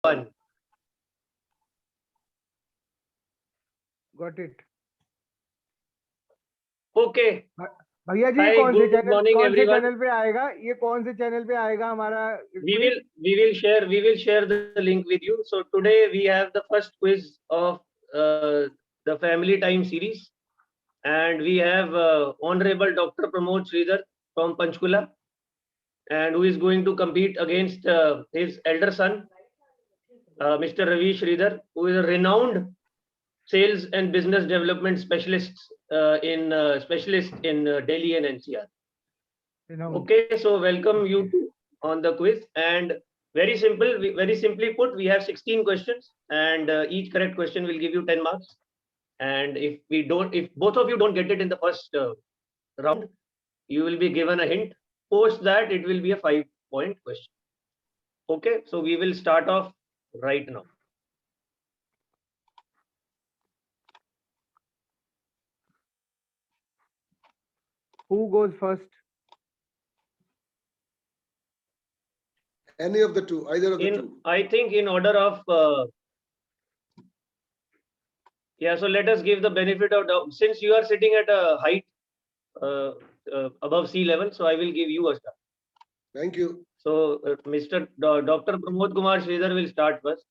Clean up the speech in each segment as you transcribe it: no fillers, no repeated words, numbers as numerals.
1. Got it. Okay. भैया जी Hi, कौन से good चैनल morning, everyone. पे आएगा, ये कौन से चैनल पे आएगा हमारा We will share the link with you. So today we have the first quiz of the Family Time series, and we have Honorable Dr. Pramod Shridhar from Panchkula, and who is going to compete against his elder son, Mr. Ravish Shridhar, who is a renowned sales and business development specialist in Delhi and NCR. Okay, so welcome you two on the quiz, and very simple, very simply put, we have 16 questions, and each correct question will give you 10 marks. And if both of you don't get it in the first round, you will be given a hint. Post that, it will be a 5-point question. Okay, so we will start off right now. Who goes first? Any of the two, either of the two. I think in order of yeah, so let us give the benefit of doubt. Since you are sitting at a height above sea level, so I will give you a start. Thank you. So Mr. Dr. Pramod Kumar Shridhar will start first.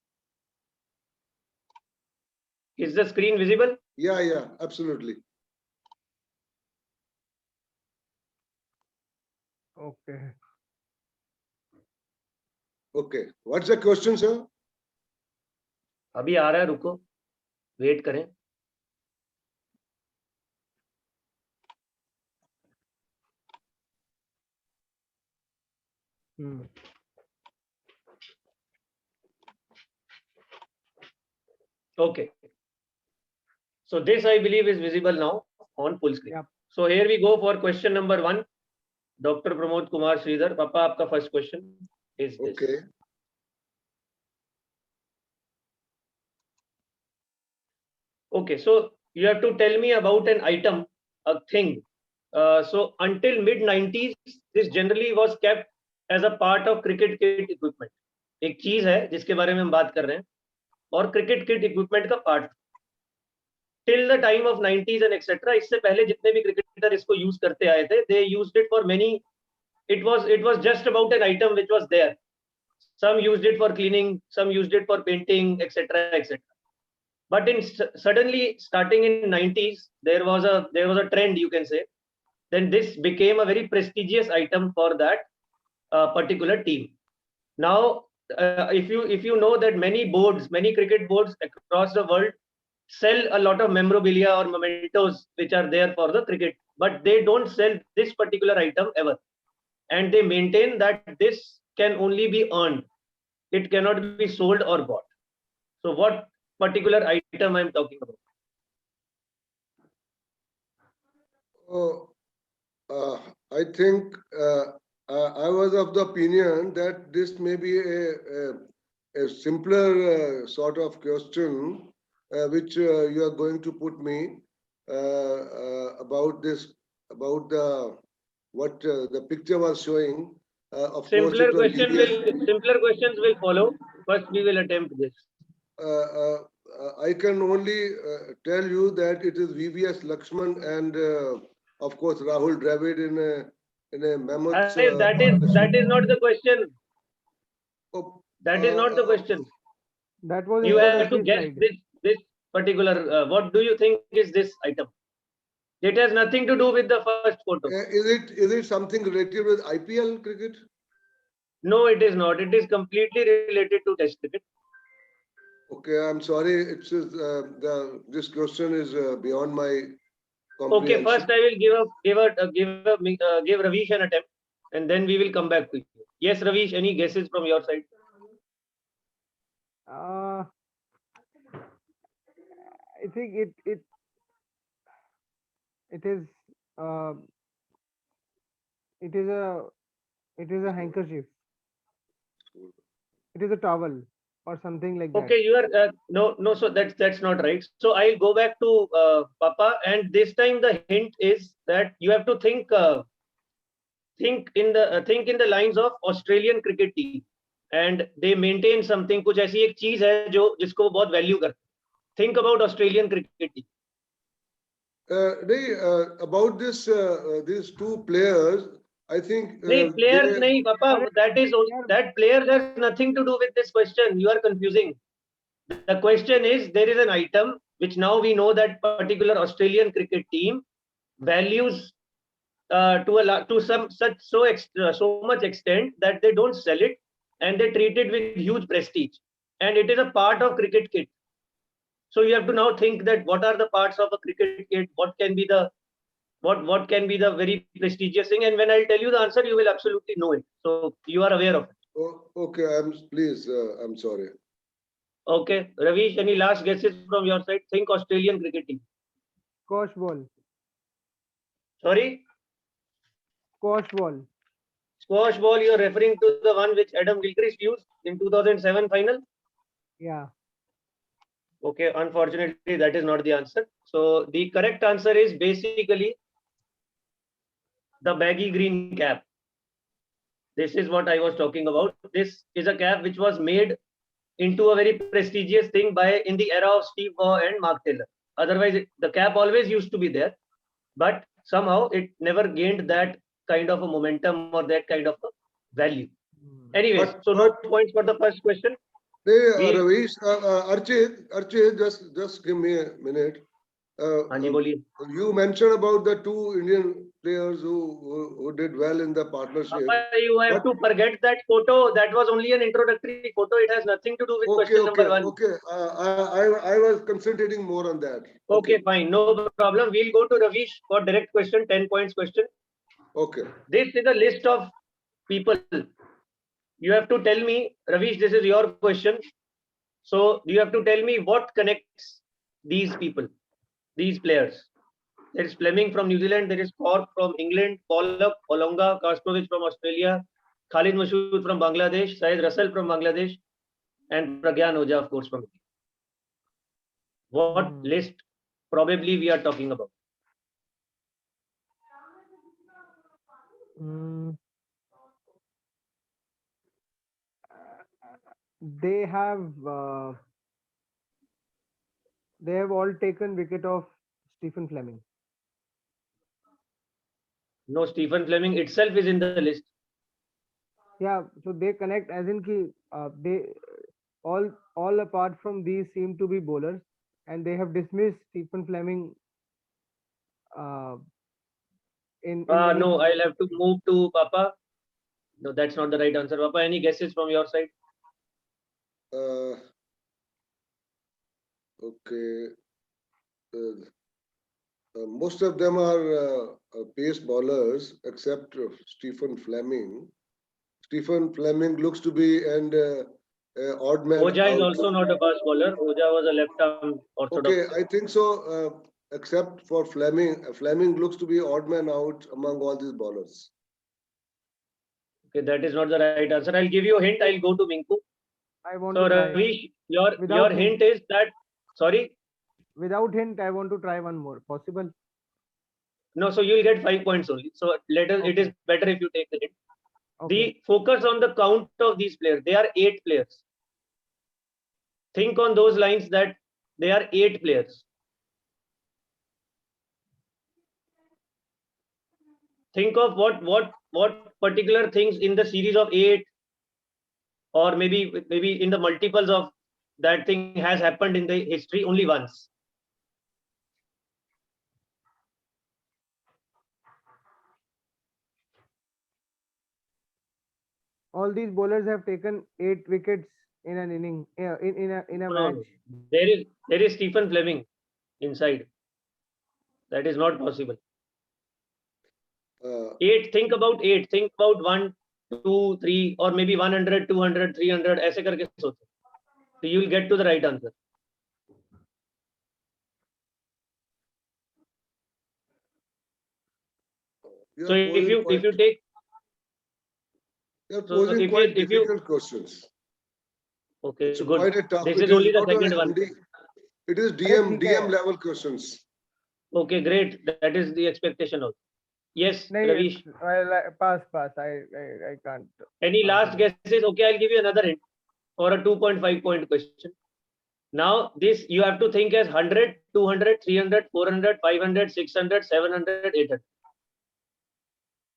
Is the screen visible? Yeah, absolutely. Okay. Okay. What's the question, sir? अभी आ रहा है, रुको, wait करें. Okay. So this I believe is visible now on full screen. Yep. So here we go for question number 1. Dr. Pramod Kumar Shridhar, Papa, आपका first question is this. Okay. Okay, so you have to tell me about an item, a thing. So until mid-90s, this generally was kept as a part of cricket kit equipment. एक चीज है जिसके बारे में हम बात कर रहे हैं और क्रिकेट किट इक्विपमेंट का part. Till the time of 90s and etcetera, इससे पहले जितने भी क्रिकेटर इसको यूज करते आए थे, they used it for many. It was just about an item which was there. Some used it for cleaning, some used it for painting, etc., etc. But suddenly starting in 90s, there was a trend, you can say. Then this became a very prestigious item for that particular team. Now, if you know that many cricket boards across the world sell a lot of memorabilia or mementos which are there for the cricket, but they don't sell this particular item ever, and they maintain that this can only be earned. It cannot be sold or bought. So what particular item I'm talking about? Oh, I think I was of the opinion that this may be a simpler sort of question which you are going to put me about this, about what the picture was showing. Of simpler course, simpler questions will follow. First, we will attempt this. I can only tell you that it is VVS Lakshman and of course Rahul Dravid in a mammoth. That is not the question. Oh, that is not the question. That was you have to guess this particular. What do you think is this item? It has nothing to do with the first photo. Is it something related with IPL cricket? No, it is not. It is completely related to Test cricket. Okay, I'm sorry. It's this question is beyond my comprehension. Okay, first I will give Ravish an attempt, and then we will come back to you. Yes, Ravish, any guesses from your side? I think it is a handkerchief. It is a towel or something like that. Okay, you are no. So that's not right. So I'll go back to Papa, and this time the hint is that you have to think in the lines of Australian cricket team. and they maintain something. कुछ ऐसी एक चीज है जो जिसको वो बहुत value करते हैं. Think about Australian cricket team. About these two players, I think नहीं, players they, नहीं, Papa. That player has nothing to do with this question. You are confusing. The question is, there is an item which now we know that particular Australian cricket team values to so much extent that they don't sell it and they treat it with huge prestige, and it is a part of cricket kit. So you have to now think that what are the parts of a cricket kit, what can be the very prestigious thing, and when I'll tell you the answer, you will absolutely know it, so you are aware of it. okay, I'm sorry. Okay, Ravish, any last guesses from your side? Think Australian cricket team. Squash ball. Sorry, Squash ball. squash ball. You are referring to the one which Adam Gilchrist used in 2007 final? Yeah. Okay, unfortunately, that is not the answer. So the correct answer is basically the baggy green cap. This is what I was talking about. This is a cap which was made into a very prestigious thing in the era of Steve Waugh and Mark Taylor. Otherwise, the cap always used to be there, but somehow it never gained that kind of a momentum or that kind of a value. Anyways, so no points for the first question. Ravish, Archit, just give me a minute. You mentioned about the two Indian players who did well in the partnership. You have to forget that photo. That was only an introductory photo. It has nothing to do with question number 1. Okay. I was concentrating more on that. Okay, fine. No problem. We'll go to Ravish for direct question, 10 points question. Okay. This is a list of people. You have to tell me, Ravish, this is your question. So you have to tell me what connects these people, these players. There is Fleming from New Zealand, there is Cork from England, Pollock, Olonga, Kastovich from Australia, Khalid Mashood from Bangladesh, Syed Russell from Bangladesh, and Pragyan Oja, of course, from India. What list probably we are talking about? They have all taken wicket of Stephen Fleming. No, Stephen Fleming itself is in the list. Yeah, so they connect as in ki they all apart from these seem to be bowlers, and they have dismissed Stephen Fleming. No, I'll have to move to Papa. No, that's not the right answer. Papa, any guesses from your side? Okay. Most of them are pace bowlers except Stephen Fleming. Stephen Fleming looks to be an odd man. Oja is also not a fast bowler. Oja was a left-arm orthodox. Okay, I think so. Except for Fleming, Fleming looks to be odd man out among all these bowlers. Okay, that is not the right answer. I'll give you a hint. I'll go to Minku. So Ravish, your hint is that. Sorry. Without hint, I want to try one more. Possible? No, so you'll get 5 points only. So it is better if you take the hint. Okay. The focus on the count of these players. They are 8 players. Think on those lines that they are 8 players. Think of what particular things in the series of 8, or maybe in the multiples of that thing has happened in the history only once. All these bowlers have taken 8 wickets in an inning, in a match. There is Stephen Fleming inside. That is not possible. 8. Think about 8. Think about 1, 2, 3, or maybe 100, 200, 300. ऐसे करके सोचो. So you will get to the right answer. So if you take. You're posing quite difficult questions. Okay, it's good. Quite a tough. This is only the second one. It is DM level questions. Okay, great. That is the expectation also. Yes, Nahi, Ravish. pass. I can't. Any last guesses? Okay, I'll give you another hint for a 2.5 point question. Now, this you have to think as 100, 200, 300, 400, 500, 600, 700, 800.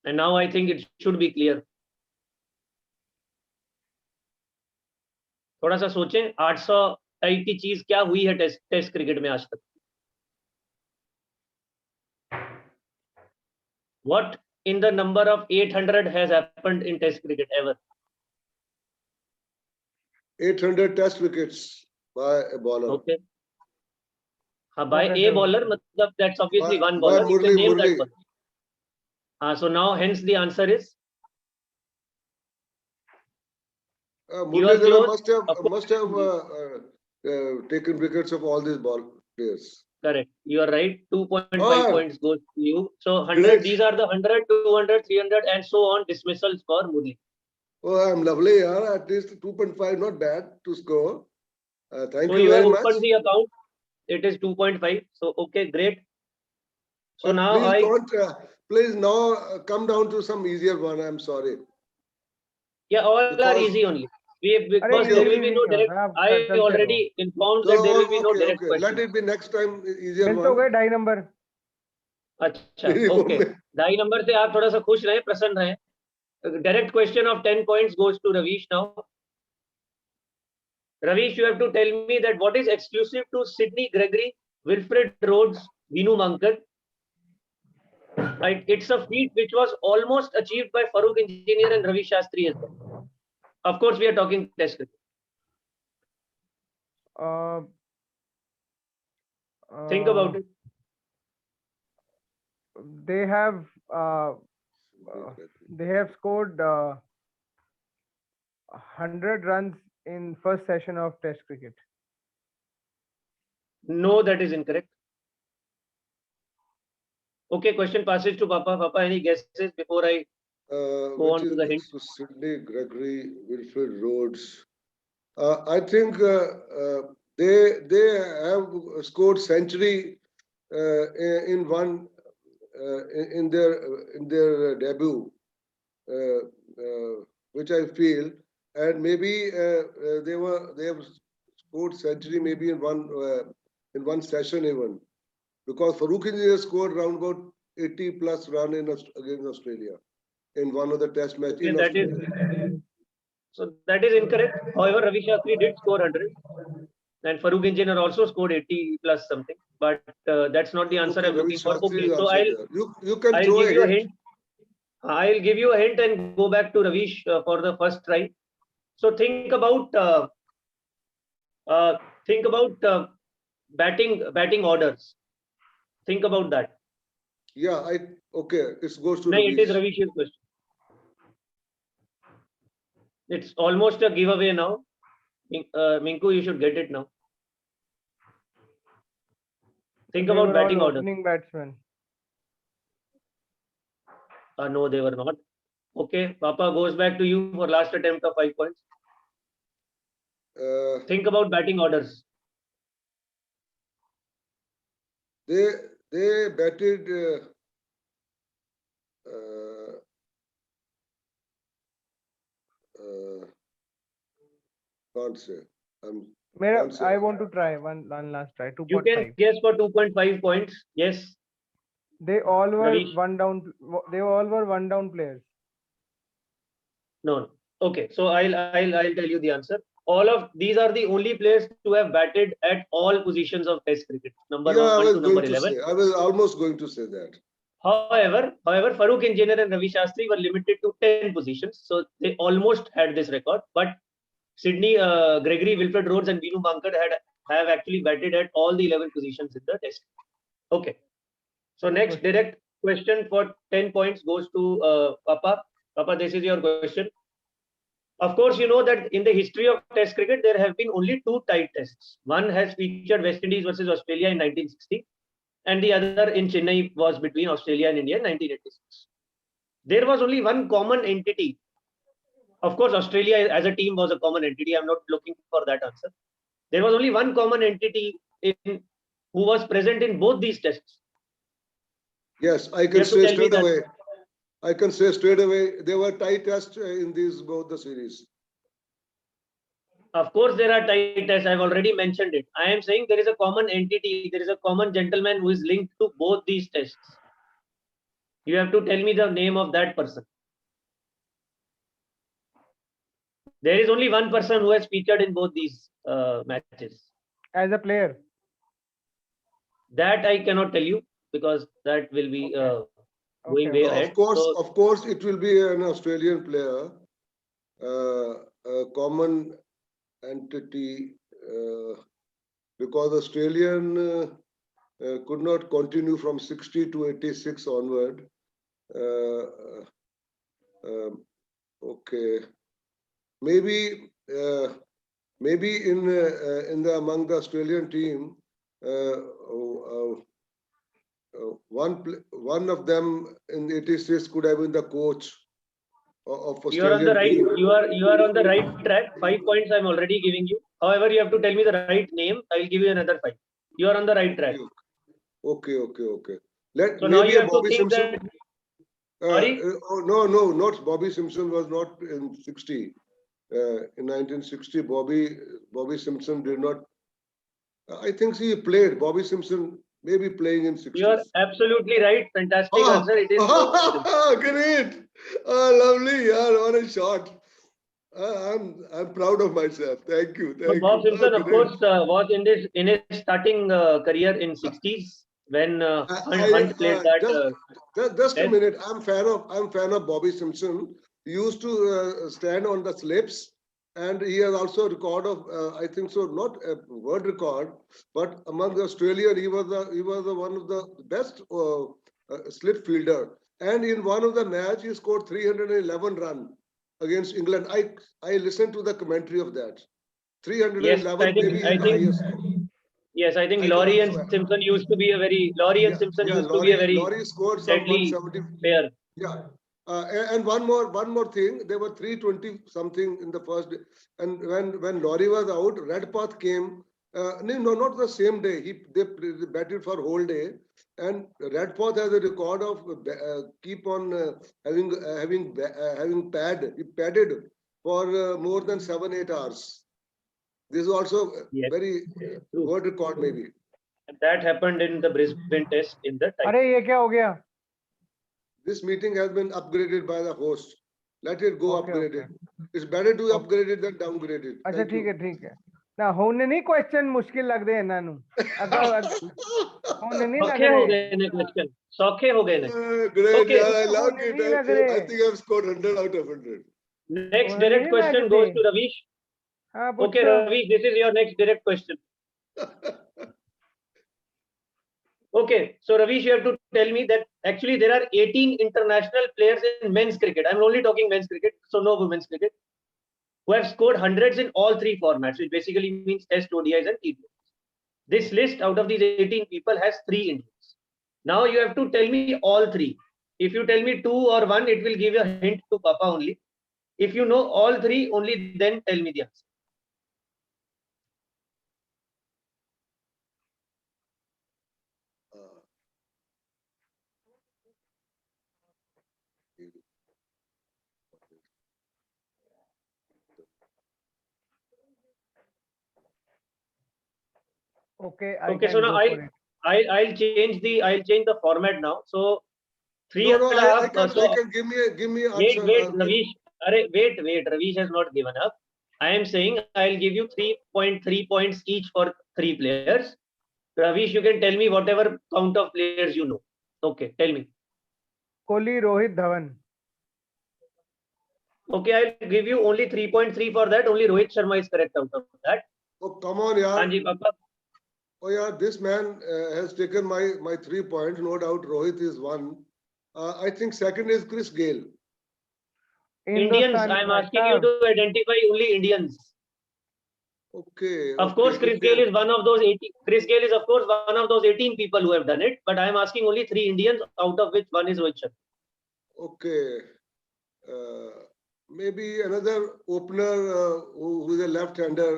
And now I think it should be clear. थोड़ा सा सोचें 800 type की चीज क्या हुई है test cricket में आज तक. What in the number of 800 has happened in test cricket ever? 800 test wickets by a bowler. Okay. By a bowler, matlab that's obviously one bowler. You can name that bowler. So now, hence the answer is. Murli must have taken wickets of all these players. Correct. You are right. 2.5 points goes to you. So 100. Great. These are the 100, 200, 300, and so on dismissals for Murli. Oh, I'm lovely. Yeah. At least 2.5, not bad to score. Thank you you very have much. opened the account. It is 2.5. So okay, great. So but now please now come down to some easier one. I'm sorry. Yeah, all are easy only. Because there will be no direct. I already informed that there will be no direct question. Let it be next time easier mill one. तो गए ढाई number. अच्छा, okay. ढाई number से आप थोड़ा सा खुश रहे, प्रसन्न रहे. Direct question of 10 points goes to Ravish now. Ravish, you have to tell me that what is exclusive to Sydney Gregory, Wilfred Rhodes, Vinu Mankad. It's a feat which was almost achieved by Farooq Engineer and Ravi Shastri as well. Of course, we are talking test cricket. Think about it. They have scored 100 runs in first session of Test cricket. No, that is incorrect. Okay, question passes to Papa. Papa, any guesses before I go on to the hint? Sydney Gregory, Wilfred Rhodes. I think they have scored century in one in their debut, which I feel, and maybe they have scored century maybe in one session even, because Farooq Engineer scored around about 80 plus run against Australia in one of the test matches in Australia. So that is incorrect. However, Ravi Shastri did score 100, and Farooq Engineer also scored 80 plus something. But that's not the answer I'm looking for. Okay, so you can I'll give you a hint. I'll give you a hint and go back to Ravish for the first try. So think about batting orders. Think about that. Yeah, okay. It goes to It is Ravish's question. It's almost a giveaway now. Minku, you should get it now. Think about batting order. Opening batsman. No, they were not. Okay, Papa goes back to you for last attempt of 5 points. Think about batting orders. They batted. Can't say. I want to try one last try. 2.5. You can guess for 2.5 points. Yes. They all were one down. They all were one down players. No. Okay. So I'll tell you the answer. All of these are the only players to have batted at all positions of Test cricket. Number 1 to number 11. I was almost going to say that. However, Farooq Engineer and Ravi Shastri were limited to 10 positions, so they almost had this record. But Sydney Gregory, Wilfred Rhodes, and Vinu Mankad have actually batted at all the 11 positions in the Test. Okay. So next direct question for 10 points goes to Papa. Papa, this is your question. Of course, you know that in the history of Test cricket, there have been only 2 tied tests. One has featured West Indies versus Australia in 1960, and the other in Chennai was between Australia and India in 1986. There was only one common entity. Of course, Australia as a team was a common entity. I'm not looking for that answer. There was only one common entity who was present in both these tests. Yes, I You can have to say tell me straight that. away. I can say straight away. They were tie tests in these both the series. Of course, there are tie tests. I've already mentioned it. I am saying there is a common entity, there is a common gentleman who is linked to both these tests. You have to tell me the name of that person. There is only one person who has featured in both these matches. As a player. That I cannot tell you because that will be going Okay, way okay. ahead. So Of course, it will be an Australian player, a common entity, because Australian could not continue from 60 to 86 onward. Uh, okay, maybe maybe in the among the Australian team, one of them in 86 could have been the coach of you are on the Australian right. team. You are on the right track. 5 points I'm already giving you. However, you have to tell me the right name. I'll give you another 5. You are on the right track. Okay. Let So now maybe you a have to Bobby think Simpson. that. Sorry. No, not Bobby Simpson was not in 60. In 1960, Bobby Simpson did not. I think he played. Bobby Simpson maybe playing in You are 60s. absolutely right. Fantastic Oh, answer. It is Bob Simpson. great! Lovely, yeah, what a shot! I'm proud of myself. Thank you, So thank Bob you. Simpson, of Great. course, was in his starting career in 60s when Hunt played that Just a test. minute. I'm fan of Bobby Simpson. He used to stand on the slips, and he has also a record of I think so, not a world record, but among the Australian, he was one of the best slip fielder. And in one of the match, he scored 311 run against England. I listened to the commentary of that. Yes, 311 maybe I the think highest score. yes, I think I can Laurie and also Simpson used to be a very Laurie and Simpson yeah. used to be a very Laurie scored some deadly 170. pair. Yeah. And one more thing, there were 320 something in the first day. And when Laurie was out, Redpath came. No, not the same day. They batted for whole day, and Redpath has a record of keep on having pad. He padded for more than 7-8 hours. This is also Yes, very true. world record maybe. That happened in the Brisbane test in the tie. अरे ये क्या हो गया? This meeting has been upgraded by the host. Let it go Okay, okay. upgraded. It's better to Okay. upgrade it than downgrade it. अच्छा Thank ठीक है you. ठीक है ना होने नहीं क्वेश्चन मुश्किल लग रहे ਇਹਨਾਂ ਨੂੰ अगर होने नहीं लग सौखे हो रहे गए ने क्वेश्चन सौखे हो गए ने Great, Okay, yeah, I like होने it. नहीं लग रहे I think I've scored 100 out of 100. next होने direct नहीं question लगते goes to Ravish. हाँ Okay, पूछो Ravish, this is your next direct question. Okay, so Ravish, you have to tell me that actually there are 18 international players in men's cricket. I'm only talking men's cricket, so no women's cricket, who have scored hundreds in all three formats, which basically means Test, ODIs, and T20s. This list out of these 18 people has 3 Indians. Now you have to tell me all 3. If you tell me 2 or 1, it will give a hint to Papa only. If you know all 3, only then tell me the answer. okay I Okay, so can now go for it I'll change the format now. So three No, and a half. I can give me answer. Wait, Ravish. Wait. Ravish has not given up. I am saying I'll give you 3.3 points each for 3 players. Ravish, you can tell me whatever count of players you know. Okay, tell me. Kohli Rohit Dhawan Okay, I'll give you only 3.3 for that. Only Rohit Sharma is correct out of that. Oh, come on, yaar. Anji, Papa. Oh, yeah, this man has taken my 3 points. No doubt, Rohit is one. I think second is Chris Gale. Indians. Hindustani I'm भाई asking you साहब to identify only Indians. Okay, Of course, Chris Chris Gale Gale. is one of those 18. Chris Gale is, of course, one of those 18 people who have done it. But I'm asking only 3 Indians, out of which one is Rohit Sharma. Okay. Maybe another opener who is a left-hander.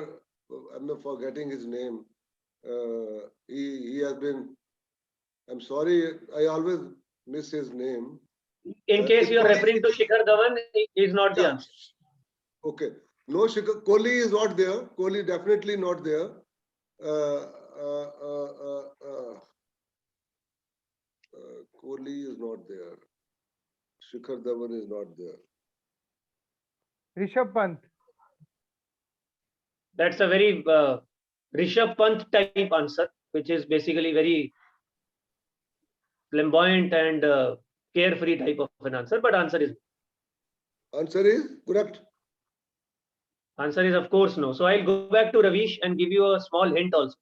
I'm not forgetting his name. He has been. I'm sorry. I always miss his name. In case you are Kohli referring to Shikhar Dhawan, is not the yeah. answer. Okay. No, Kohli is not there. Kohli definitely not there. Kohli is not there. Shikhar Dhawan is not there. Rishabh Pant. That's a very Rishabh Pant type answer, which is basically very flamboyant and carefree type of an answer. But answer is Correct. of course no. So I'll go back to Ravish and give you a small hint also.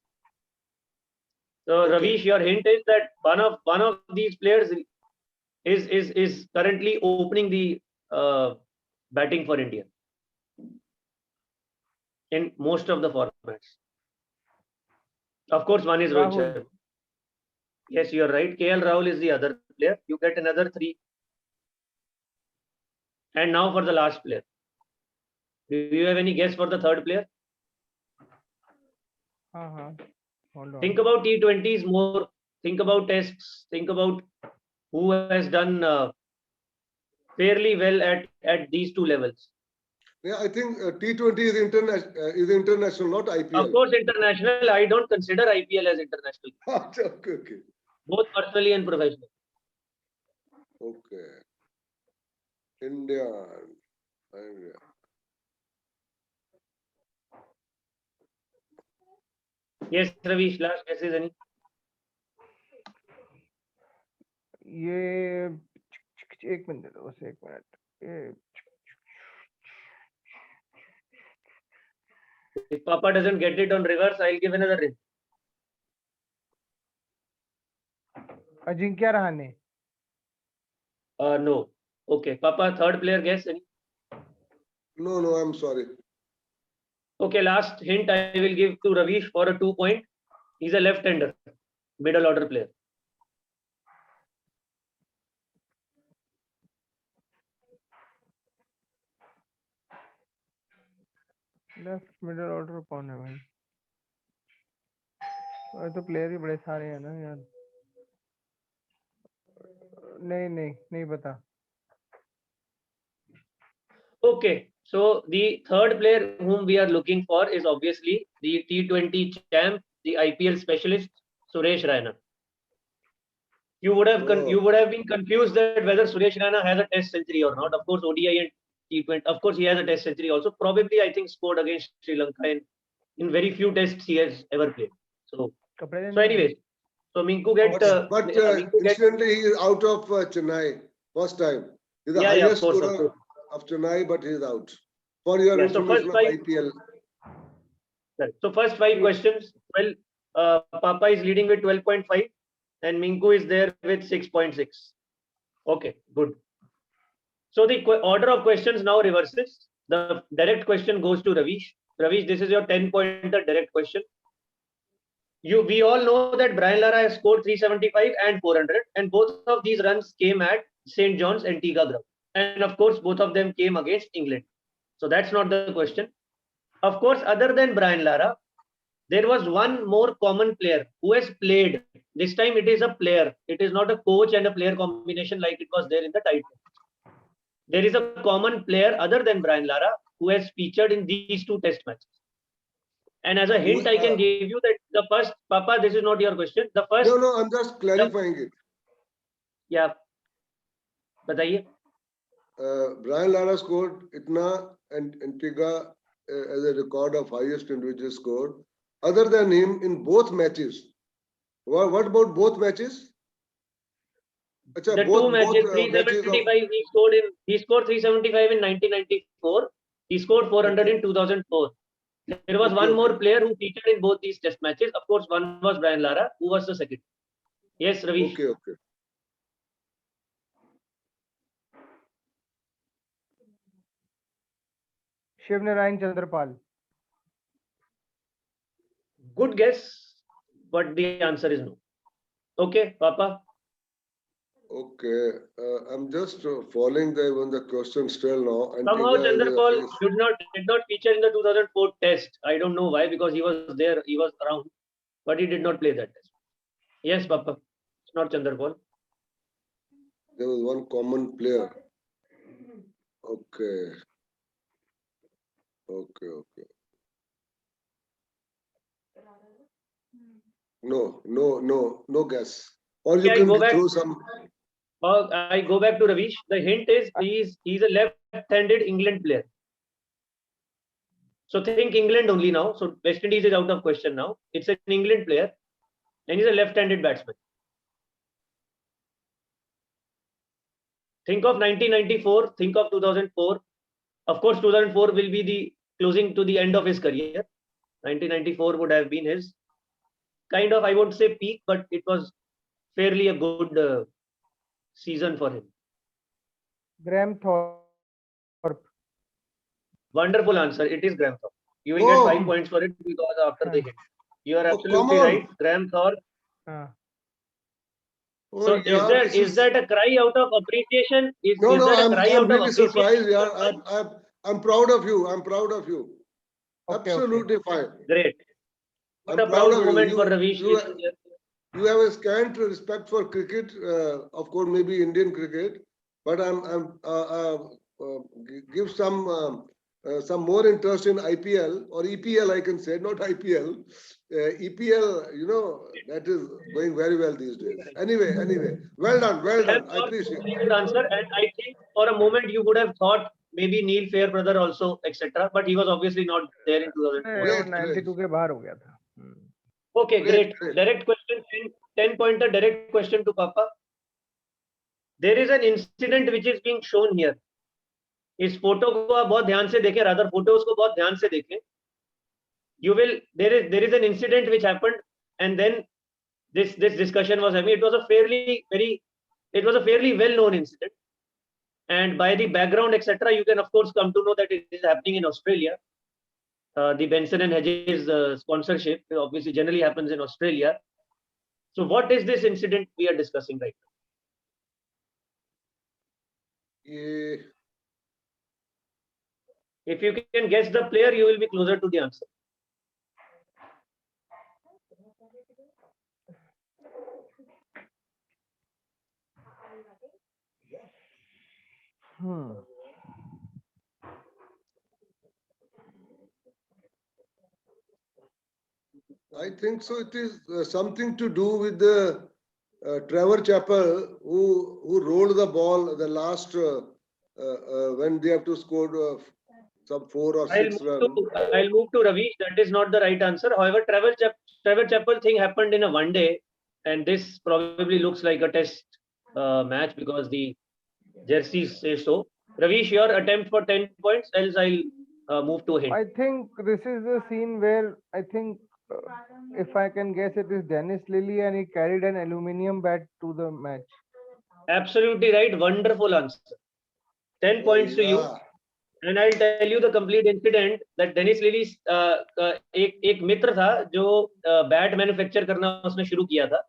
So Okay. Ravish, your hint is that one of these players is currently opening the batting for India in most of the formats. Of course, one is Rohit Rahul. Sharma. Yes, you are right. KL Rahul is the other player. You get another 3. And now for the last player. Do you have any guess for the third player? Hold on. Think about T20s more. Think about tests. Think about who has done fairly well at these 2 levels. Yeah, I think T20 is international, not IPL. Of course, international. I don't consider IPL as international. Okay. Both personally and professionally. Okay. India. Yes, Ravish, last guess is any? ये एक minute बस एक minute ये If Papa doesn't get it on reverse, I'll give another hint. Ajinkya Rahane. No. Okay, Papa, third player guess any? No, I'm sorry. Okay, last hint I will give to Ravish for a 2 point. He's a left-hander, middle order player. Left middle order कौन है भाई? तो player ही बड़े सारे हैं ना यार. नहीं पता. Okay, so the third player whom we are looking for is obviously the T20 champ, the IPL specialist, Suresh Raina. You would have been confused that whether Suresh Raina has a test century or not. Of course, ODI and T20. Of course, he has a test century also. Probably, I think, scored against Sri Lanka in very few tests he has ever played. So anyways, so Minku get. But incidentally, he is out of Chennai first time. He's the highest scorer of Chennai, but he is out. For your information of IPL. So first 5 questions. Well, Papa is leading with 12.5, and Minku is there with 6.6. Okay, good. So the order of questions now reverses. The direct question goes to Ravish. Ravish, this is your 10-pointer direct question. We all know that Brian Lara has scored 375 and 400, and both of these runs came at St. John's Antigua ground. And of course, both of them came against England. So that's not the question. Of course, other than Brian Lara, there was one more common player who has played. This time it is a player. It is not a coach and a player combination like it was there in the title. There is a common player other than Brian Lara who has featured in these 2 test matches. And as a hint, I can give you that the first, Papa, this is not your question. The first. No, I'm just clarifying it. Yeah. Bataiye. Brian Lara scored itna and Antigua as a record of highest individual score. Other than him in both matches. What about both matches? The 2 matches, 375. He scored 375 in 1994. He scored 400 in 2004. There was one more player who featured in both these test matches. Of course, one was Brian Lara, who was the second. Yes, Ravish. Okay. Shiv Narayan Chandrapal. Good guess, but the answer is no. Okay, Papa. Okay, I'm just following the question still now. Somehow Chandrapal did not feature in the 2004 test. I don't know why, because he was there, he was around, but he did not play that test. Yes, Papa. It's not Chandrapal. There was one common player. Okay. Okay. No guess. Or you Okay, I can go back. throw some. I go back to Ravish. The hint is he's a left-handed England player. So think England only now. So West Indies is out of question now. It's an England player, and he's a left-handed batsman. Think of 1994. Think of 2004. Of course, 2004 will be the closing to the end of his career. 1994 would have been his kind of, I won't say peak, but it was fairly a good season for him. Graham Thorpe. Wonderful answer. It is Graham Thorpe. You will get 5 Oh, points for it because after the hint. You are oh, come absolutely right. on. Graham Thorpe. Uh, Oh, So yeah, this is is. that a cry out of appreciation? No, Is no, that a cry I'm out of really appreciation? surprised. Yeah, I'm proud of you. I'm proud of you. okay. Absolutely fine. Great. What I'm a proud proud of you. moment for Ravish. You have a scant respect for cricket, of course, maybe Indian cricket, but give some more interest in IPL or EPL, I can say, not IPL. EPL, that is going very well these days. Anyway, well done. I appreciate it. Very good answer. And I think for a moment you would have thought maybe Neil Fairbrother also, etc. But he was obviously not there in 2004. Great. 92 के बाहर हो गया था. Okay, great. Direct question, 10 pointer direct question to Papa. There is an incident which is being shown here. इस photo को आप बहुत ध्यान से देखें, rather photos को बहुत ध्यान से देखें. There is an incident which happened, and then this discussion was happening. It was a fairly well known incident, and by the background, etc., you can of course come to know that it is happening in Australia. The Benson and Hedges sponsorship obviously generally happens in Australia. So what is this incident we are discussing right now? Yeah. If you can guess the player, you will be closer to the answer. I think so. It is something to do with the Trevor Chappell who rolled the ball the last when they have to score some 4 or 6 runs. I'll move to Ravish. That is not the right answer. However, Trevor Chappell thing happened in a one day, and this probably looks like a test match because the jerseys say so. Ravish, your attempt for 10 points, else I'll move to a hint. I think this is the scene where I think, if I can guess, it is Dennis Lilly and he carried an aluminium bat to the match. Absolutely right. Wonderful answer. 10 points to you. And I'll tell you the complete incident that Dennis Lilly एक मित्र था जो bat manufacture करना उसने शुरू किया था.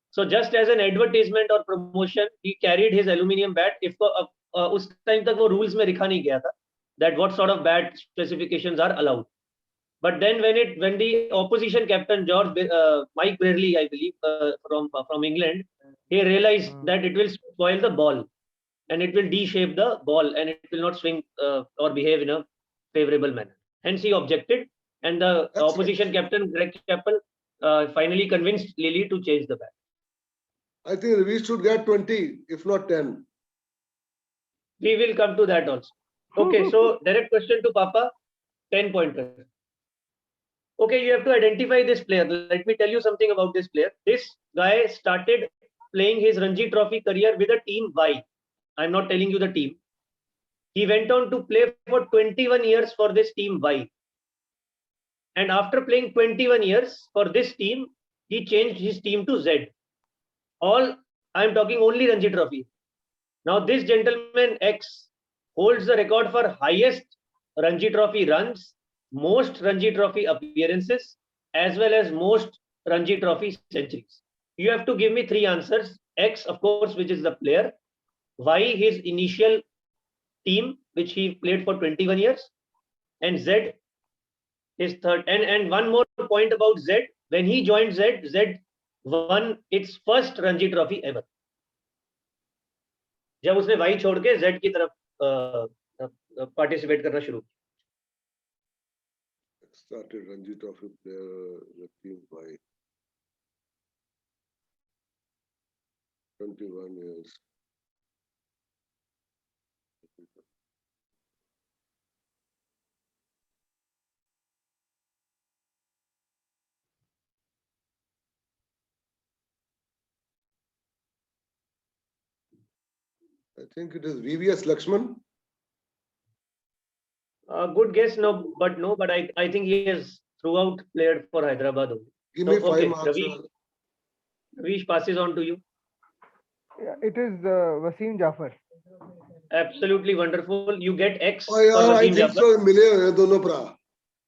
So just as an advertisement or promotion, he carried his aluminium bat. उस time तक वो रूल्स में लिखा नहीं गया था that what sort of bat specifications are allowed. But then when the opposition captain Mike Brearley, I believe, from England, he realized that it will spoil the ball and it will de-shape the ball and it will not swing or behave in a favorable manner. Hence, he objected, and the opposition captain Greg Chappell finally convinced Lilly to change the bat. I think we should get 20, if not 10. We will come to that also. Okay, so direct question to Papa, 10 pointer. Okay, you have to identify this player. Let me tell you something about this player. This guy started playing his Ranji Trophy career with a team Y. I'm not telling you the team. He went on to play for 21 years for this team Y. And after playing 21 years for this team, he changed his team to Z. I'm talking only Ranji Trophy. Now this gentleman X holds the record for highest Ranji Trophy runs, most Ranji Trophy appearances, as well as most Ranji Trophy centuries. You have to give me 3 answers. X, of course, which is the player. Y, his initial team, which he played for 21 years. And Z, his third. And one more point about Z. When he joined Z, Z won its first Ranji Trophy ever. जब उसने Y छोड़ के Z की तरफ participate करना शुरू किया. Started Ranji Trophy player, the team by 21 years. I think it is VVS Lakshman. Good guess, but I think he has throughout played for Hyderabad only. Give So, me 5 okay, marks. Ravish passes on to you. Yeah, it is Wasim Jafar. Absolutely wonderful. You get X Oh for yeah, I Wasim think Jafar. so. मिले हुए हैं दोनों भरा.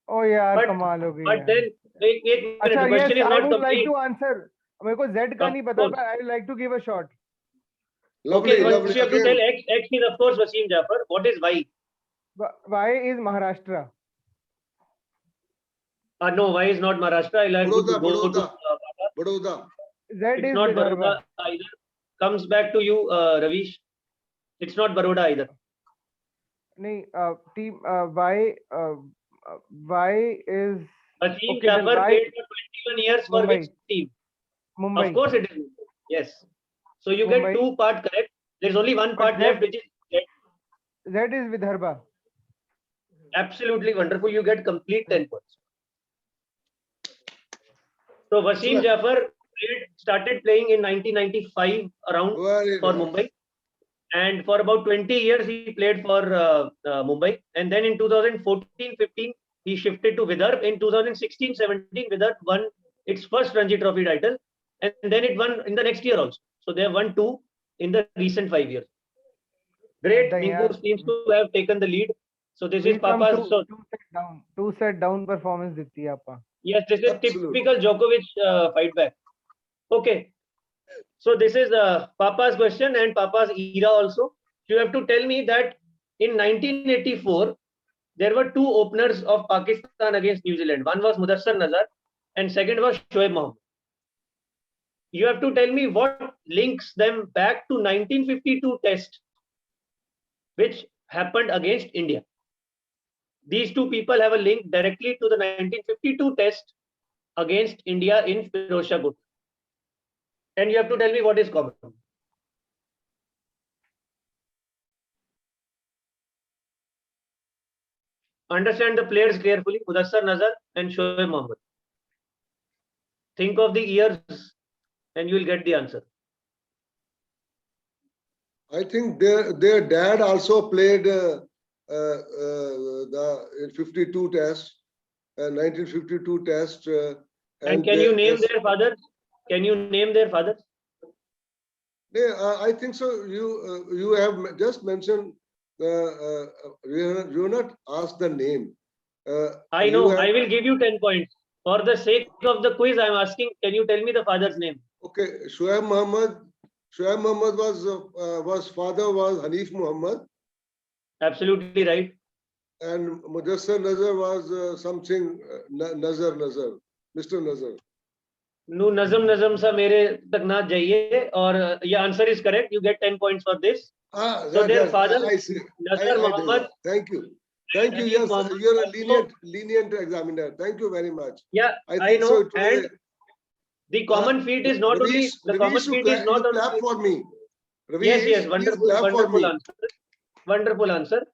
Oh यार But कमाल हो गई but यार. then एक minute, अच्छा the yes, question is I not would like complete. to answer. मेरे को Z का Of नहीं पता, course. but I would like to give a shot. Lovely, Okay, lovely. first you have to Again, tell X is of course Wasim Jafar. What is Y? Y is Maharashtra. No, Y is not Maharashtra. I'll have to Baroda, go to Baroda, Papa. Baroda. Z It's is not Vidarbha. Baroda either. Comes back to you, Ravish. It's not Baroda either. नहीं team Y is Wasim okay then Jafar Y played for 21 years for Mumbai. which team? Mumbai. Of course it is Mumbai. Yes. So you Mumbai. get 2 part correct. There's only one But part left, which is Z. Z is Vidarbha. Absolutely wonderful. You get complete 10 points. So Wasim Excellent. Jafar started playing in 1995 around Very for nice. Mumbai. And for about 20 years, he played for Mumbai. And then in 2014-15, he shifted to Vidarbh. In 2016-17, Vidarbh won its first Ranji Trophy title. And then it won in the next year also. So they have won 2 in the recent 5 years. Great. Minku seems to have taken the lead. So this is Papa's. So, two set down performance दिती है आपा. yes, this is Absolutely. typical Djokovic fight back. Okay. So this is Papa's question and Papa's era also. You have to tell me that in 1984, there were 2 openers of Pakistan against New Zealand. One was Mudassar Nazar and second was Shoaib Mohammad. You have to tell me what links them back to 1952 test, which happened against India. These 2 people have a link directly to the 1952 test against India in Firozshah Gut. And you have to tell me what is common. Understand the players carefully, Mudassar Nazar and Shoaib Mohammad. Think of the years and you will get the answer. I think their dad also played the 52 test, 1952 test. And can you name their fathers? Can you name their fathers? Yeah, I think so. You have just mentioned. You not asked the name. I know. I will give you 10 points. For the sake of the quiz, I am asking, can you tell me the father's name? Okay, Shoaib Mohammad. Shoaib Mohammad was father was Hanif Muhammad. Absolutely right. And Mudassar Nazar was something Nazar, Mr. Nazar. No, Nazam sa mere tak na jahiye. Or your answer is correct. You get 10 points for this. So their father, I see. Nazar Muhammad. Thank you. Thank you. Yes, you're a lenient examiner. Thank you very much. Yeah, I know. So and the common feat is not only the common feat is not only. Clap for me. Ravish, yes, wonderful answer. Wonderful answer.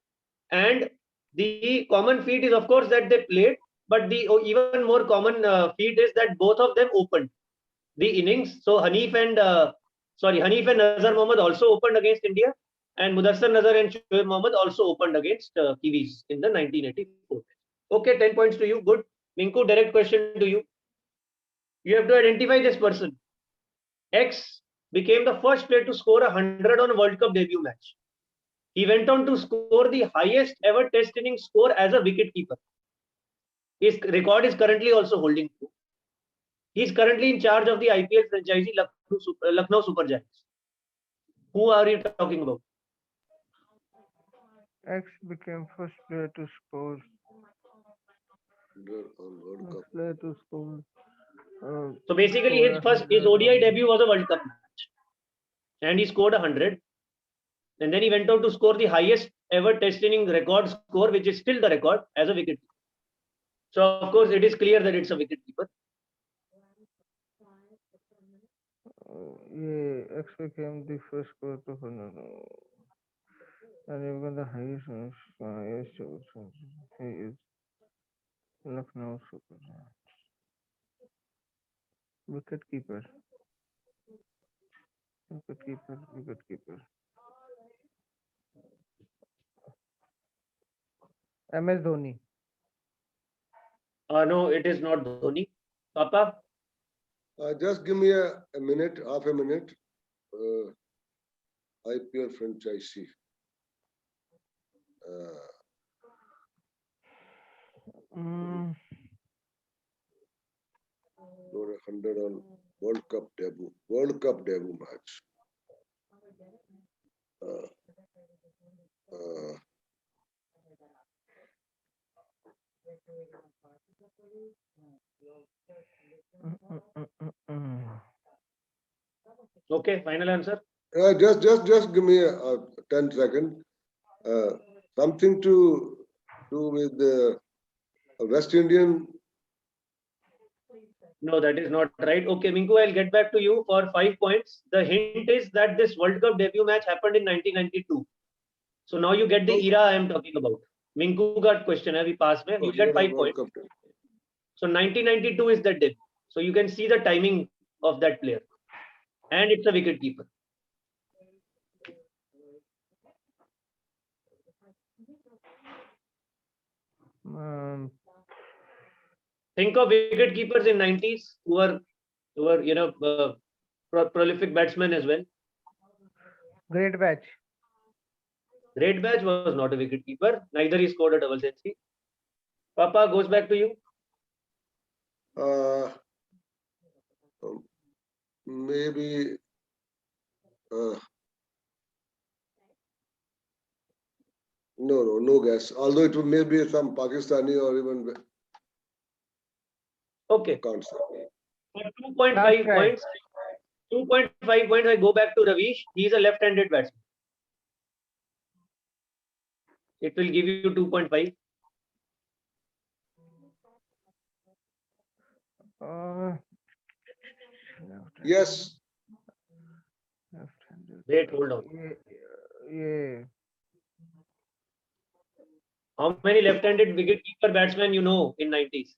And the common feat is of course that they played, but the even more common feat is that both of them opened the innings. So Hanif and Nazar Mohammad also opened against India, and Mudassar Nazar and Shoaib Mohammad also opened against Kiwis in the 1984. Okay, 10 points to you. Good. Minku, direct question to you. You have to identify this person. X became the first player to score 100 on a World Cup debut match. He went on to score the highest ever test inning score as a wicketkeeper. His record is currently also holding true. He is currently in charge of the IPL franchisee Lucknow Super Giants. Who are you talking about? X became first player to score. Player to score. So basically, his ODI debut was a World Cup match, and he scored 100. And then he went on to score the highest ever test inning record score, which is still the record as a wicket. So of course it is clear that it's a wicket keeper. Yeah, X became the first score to and even the highest he is Lucknow Super wicket keeper. Wicket keeper. MS Dhoni. No, it is not Dhoni. Papa, Just give me a minute, half a minute. IPL franchisee. Mm, Scored 100 on World Cup debut match. Uh, uh, okay, final answer. just give me a 10 second. Something to do with the West Indian. No, that is not right. Okay, Minku, I'll get back to you for 5 points. The hint is that this World Cup debut match happened in 1992. So now you get the era I am talking about. Minku got question. We pass में. You get 5 points. Cup. So 1992 is that debut. So you can see the timing of that player, and it's a wicket keeper. Think of wicket keepers in 90s who were prolific batsmen as well. Great batch. Great Batch was not a wicket keeper. Neither he scored a double century. Papa goes back to you. Maybe no guess. Although it may be some Pakistani or even Okay. can't say. For 2.5 points. 2.5 points. I go back to Ravish. He is a left-handed batsman. It will give you 2.5. Yes. Wait, hold on. Yeah. How many left-handed wicket-keeper batsmen you know in 90s?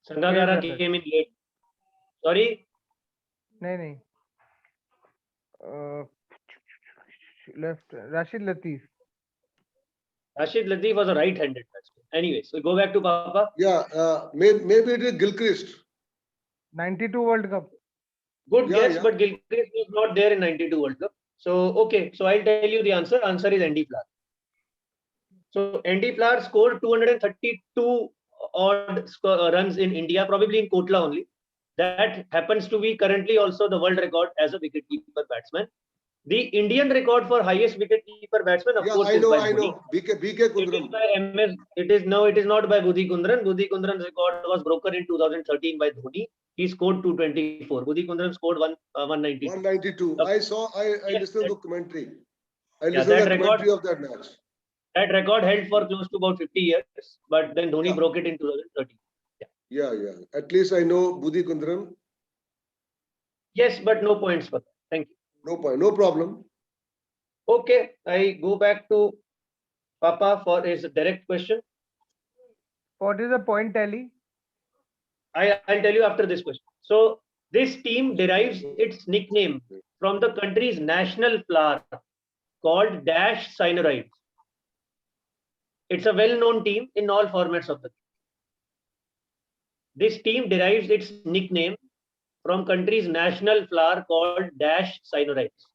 Sangakkara came in late. Sorry? No. Left. Rashid Latif. Rashid Latif was a right-handed batsman. Anyway, so go back to Papa. Yeah, maybe it is Gilchrist. 92 World Cup. Good guess, but Gilchrist was not there in 92 World Cup. So, okay, so I'll tell you the answer. Answer is Andy Flower. So, Andy Flower scored 232 odd runs in India, probably in Kotla only. That happens to be currently also the world record as a wicket-keeper batsman. The Indian record for highest wicket-keeper batsman, of course, is by Dhoni. BK Kundram. It is not by Budhi Kundran. Budhi Kundran's record was broken in 2013 by Dhoni. He scored 224. Budhi Kundran scored 192. 192. I listened to commentary. I listened that to the record, commentary of that match. That record held for close to about 50 years, but then Dhoni broke it in 2013. Yeah. At least I know Budhi Kundram. Yes, but no points for that. Thank you. No point. No problem. Okay, I go back to Papa for his direct question. What is the point tally? I'll tell you after this question. So this team derives its nickname from the country's national flower called Dash Cyanurides. It's a well-known team in all formats of the game. This team derives its nickname from country's national flower called Dash Cyanurides.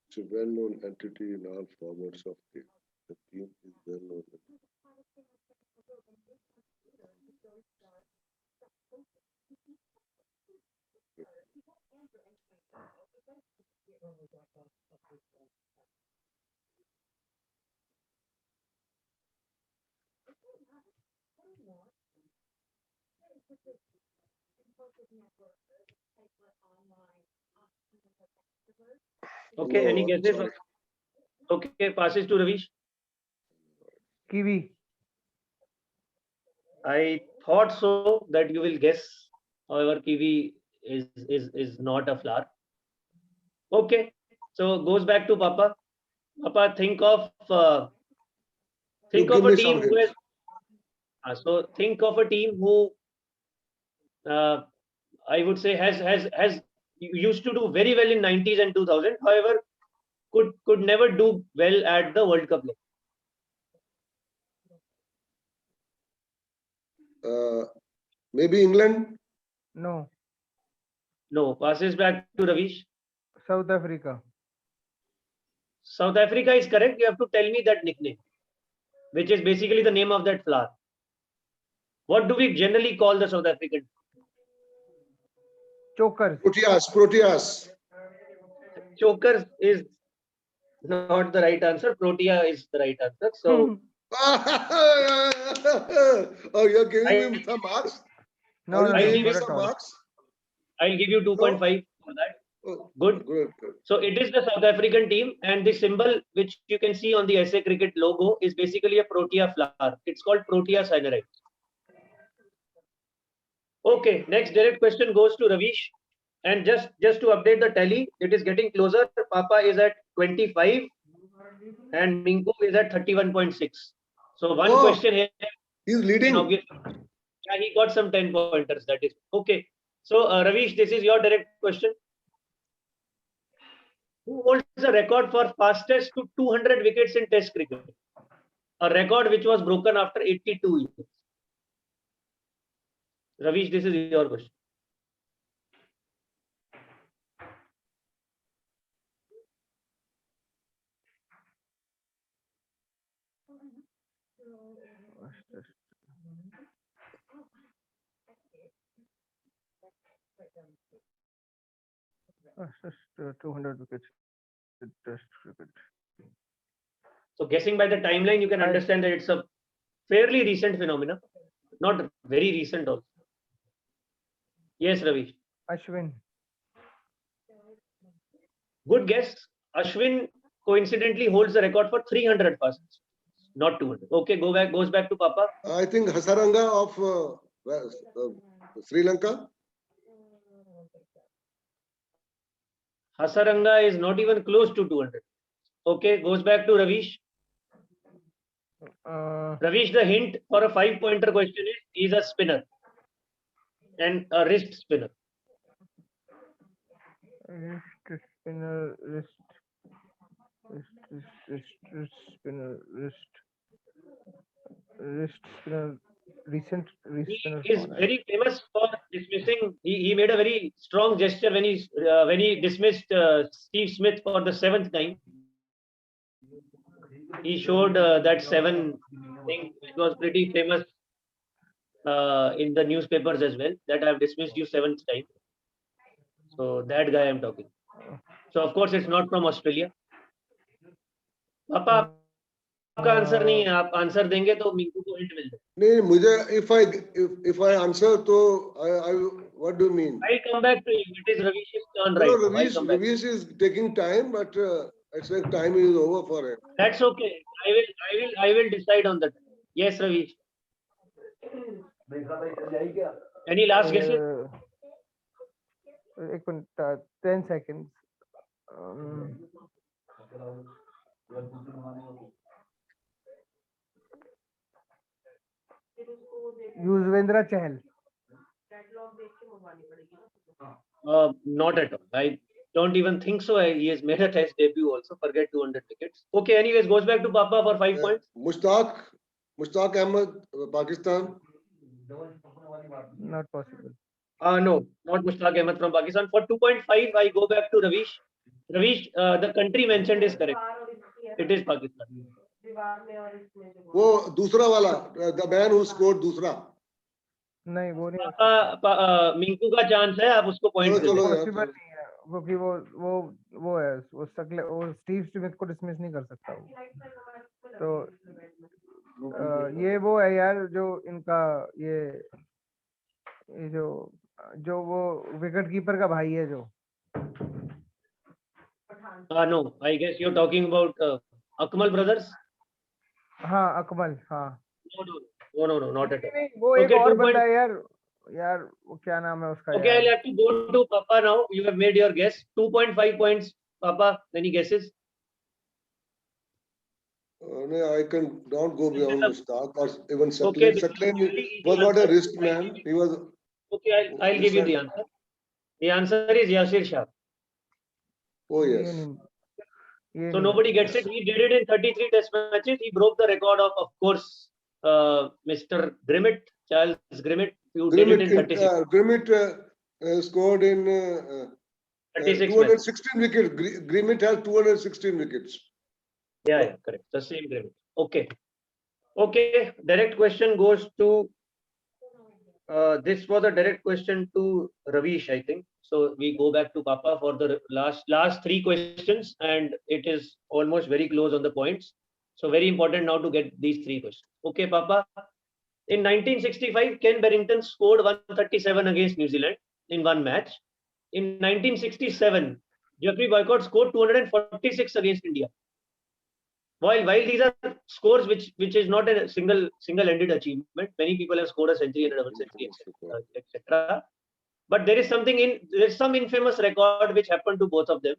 It's a well-known entity in all formats of the game. The team is well-known. Okay, any No, guesses? sorry. Okay, passes to Ravish. Kiwi. I thought so that you will guess. However, kiwi is not a flower. Okay, so goes back to Papa. Papa, You think give of a me team some who has. hints. Think of a team who uh, I would say has used to do very well in 90s and 2000. However, could never do well at the World Cup level. Uh, Maybe England. No. No, passes back to Ravish. South Africa. South Africa is correct. You have to tell me that nickname, which is basically the name of that flower. What do we generally call the South African? Chokers. Proteas. Proteas. Chokers is not the right answer. Protea is the right answer. So Oh, you're giving me I, some marks? No, Are no, you I'll no, giving give me you not at some all. marks? I'll give you No? 2.5 for that. Oh, Good. good, good. So it is the South African team, and the symbol which you can see on the SA Cricket logo is basically a Protea flower. It's called Protea cinereid. Okay, next direct question goes to Ravish. And just to update the tally, it is getting closer. Papa is at 25 and Minku is at 31.6. So one Oh, question here, he's and leading. obviously, yeah, he got some 10 pointers. That is okay. So Ravish, this is your direct question. Who holds the record for fastest to 200 wickets in Test cricket? A record which was broken after 82 years. Ravish, this is your question. Just 200 wickets in Test cricket. So guessing by the timeline, you can understand that it's a fairly recent phenomena, not very recent also. Yes, Ravish. Ashwin. Good guess. Ashwin coincidentally holds the record for 300 passes, not 200. Okay, goes back to Papa. I think Hasaranga of Sri Lanka. Hasaranga is not even close to 200. Okay, goes back to Ravish. Ravish, the hint for a 5-pointer question is he's a spinner and a wrist spinner. Wrist spinner, wrist spinner, wrist spinner, recent wrist He spinner. is very famous for dismissing. He made a very strong gesture when he dismissed Steve Smith for the 7th time. He showed that 7 thing, which was pretty famous in the newspapers as well. That I have dismissed you 7th time. So that guy I'm talking. So of course it's not from Australia. पापा आपका answer नहीं है आप answer देंगे तो मिंकू को hint मिल जाए नहीं मुझे if I answer तो I what do you mean? I'll come back to you. It is Ravish's turn No, right now. I'll Ravish, come back. Ravish is taking time, but it's like time is over for him. That's okay. I will decide on that. Yes, Ravish. Any last guesses? 10 seconds. Yuzvendra Chahal. Not at all. I don't even think so. He has made a test debut also. Forget 200 wickets. Okay, anyways, goes back to Papa for 5 points. Mushtaq Ahmed, Pakistan. Not possible. No, not Mushtaq Ahmed from Pakistan. For 2.5, I go back to Ravish. Ravish, the country mentioned is correct. It is Pakistan. वो दूसरा वाला, the man who scored दूसरा. नहीं वो नहीं पापा मिंकू का chance है आप उसको पॉइंट चलो यार, पॉसिबल नहीं है क्योंकि वो है वो सकले वो स्टीव स्मिथ को डिसमिस नहीं कर सकता वो तो ये वो है यार जो इनका ये जो जो वो विकेट कीपर का भाई है जो. No, I guess you're talking about Akmal brothers. हाँ अकमल हाँ. No, no, no, no, no, not at नहीं all. नहीं वो एक Okay, और 2 बंदा point. है यार. यार वो क्या नाम है उसका Okay, यार. I'll have to go to Papa now. You have made your guess. 2.5 points, Papa. Any guesses? No, I can not go This is beyond Mustaq or even okay. Saklan. This is a Saklan really was easy not a answer. wrist I'll man. give He was. okay, I'll give This you one. the answer. The answer is Yasir Shah. Oh ये yes. नहीं ये So नहीं nobody बता. gets it. He did it in 33 test matches. He broke the record of course, Mr. Grimmett, Charles Grimmett, who did it in 36, Grimmett scored in 36 matches. 216 wickets. Grimmett has 216 wickets. Yeah, correct. The same Grimmett. Okay. Okay. Direct question goes to, this was a direct question to Ravish, I think. So we go back to Papa for the last three questions, and it is almost very close on the points. So very important now to get these three questions. Okay, Papa. In 1965, Ken Barrington scored 137 against New Zealand in one match. In 1967, Jeffrey Boycott scored 246 against India. While these are scores which is not a single-ended achievement, many people have scored a century and a double century, etc., etc. But there is some infamous record which happened to both of them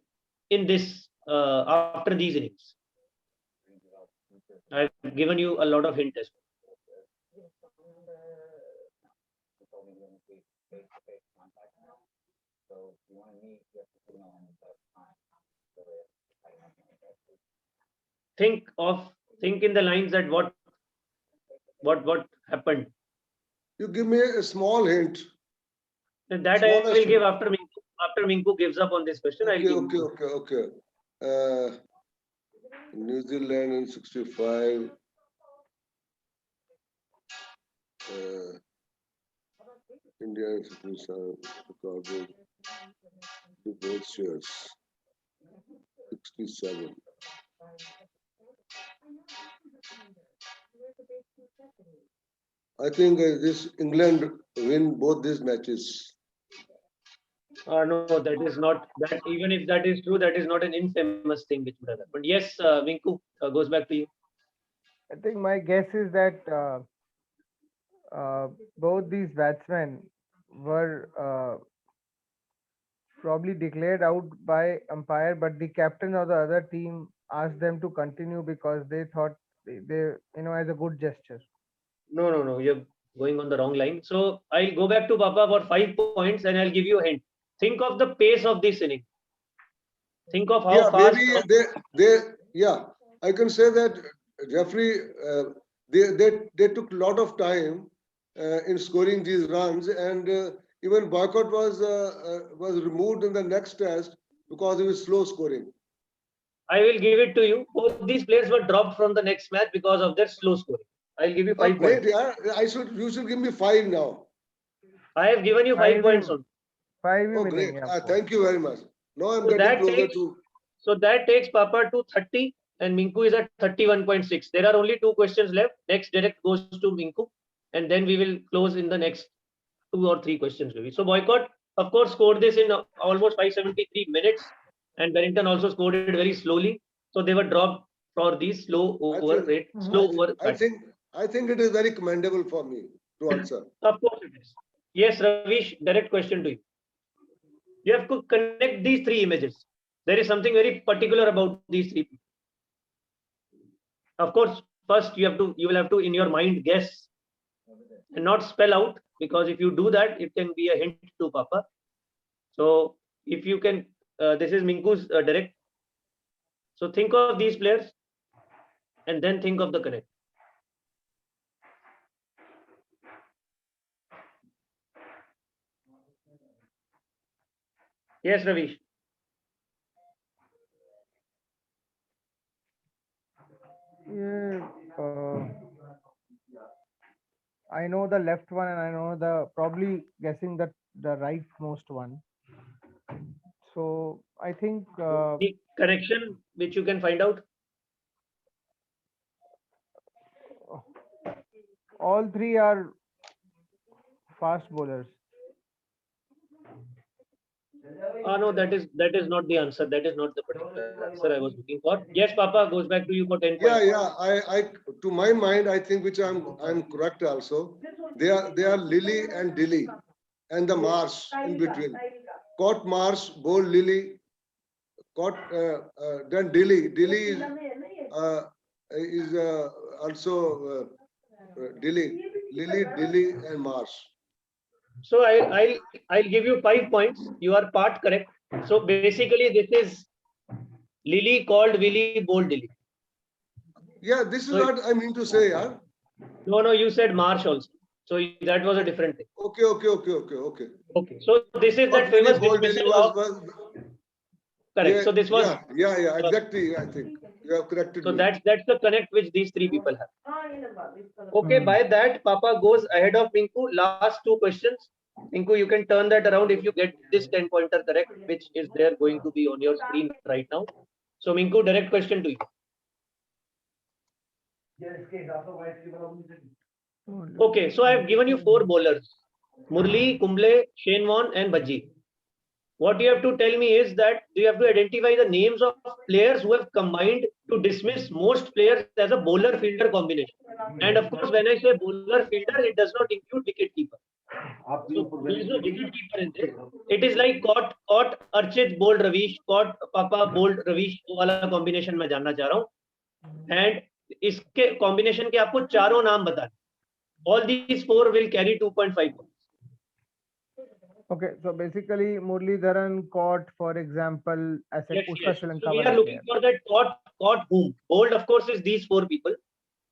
in this after these innings. I've given you a lot of hints as well. Think in the lines that what happened. You give me a small hint. That I will give after Minku. After Minku gives up on this question, I'll give you. Okay. New Zealand in 65. India in 67. Chicago. Both shares. 67. I think this England win both these matches. No, that is not that. Even if that is true, that is not an infamous thing which would have happened. Yes, Minku goes back to you. I think my guess is that both these batsmen were probably declared out by umpire, but the captain of the other team asked them to continue because they thought they as a good gesture. No. You're going on the wrong line. So I'll go back to Papa for 5 points, and I'll give you a hint. Think of the pace of this inning. Think of how fast. I can say that Jeffrey, they took a lot of time in scoring these runs, and even Boycott was removed in the next test because he was slow scoring. I will give it to you. Both these players were dropped from the next match because of their slow scoring. I'll give you 5 Great, points. yeah. You should give me 5 now. I have given you 5 points on. 5 Oh, great. Thank you very much. Now I'm So getting closer to. So that takes Papa to 30, and Minku is at 31.6. There are only two questions left. Next direct goes to Minku, and then we will close in the next 2 or 3 questions maybe. So Boycott, of course, scored this in almost 573 minutes, and Barrington also scored it very slowly. So they were dropped for these slow over I think it is very commendable for me to answer. Of course it is. Yes, Ravish, direct question to you. You have to connect these three images. There is something very particular about these three. Of course, first you will have to in your mind guess and not spell out, because if you do that, it can be a hint to Papa. So if you can, this is Minku's direct. So think of these players and then think of the connect. Yes, Ravish. Yeah, I know the left one and I know the probably guessing that the rightmost one. So I think The connection which you can find out. all three are fast bowlers. No, that is not the answer. That is not the particular answer I was looking for. Yes, Papa, goes back to you for 10 Yeah, points. yeah. To my mind, I think which I'm correct also. They are Lily and Dilly, and the Marsh in between. Caught Marsh, bold Lily, caught then Dilly. Dilly is also Dilly, Lily, Dilly, and Marsh. So I'll give you 5 points. You are part correct. So basically, this is Lily called Willy bold Dilly. Yeah, this is So what I mean to say, yeah. no, you said Marsh also. So that was a different thing. Okay. Okay, so this is that Caught Willy, famous bold Dilly dismissal of was correct. yeah, So this was exactly. I think you have corrected so me. that's the connect which these three people have. Okay, Hmm. by that Papa goes ahead of Minku. Last two questions. Minku, you can turn that around if you get this 10 pointer correct, which is there going to be on your screen right now. So Minku, direct question to you. Okay, so I've given you 4 bowlers: Murli, Kumble, Shane Warne, and Bajji. What you have to tell me is that you have to identify the names of players who have combined to dismiss most players as a bowler fielder combination. And of course, when I say bowler fielder, it does not include wicket keeper. So there is no wicket keeper in this. It is like caught Archit bold Ravish, caught Papa bold Ravish वाला combination मैं जानना चाह रहा हूँ. And इसके combination के आपको चारों नाम बताने. All these 4 will carry 2.5 points. Okay, so basically Muralidharan caught, for example, ऐसे Yes, उसका yes. Sri So Lanka we वाला are looking player. for that caught whom. Bold, of course, is these 4 people.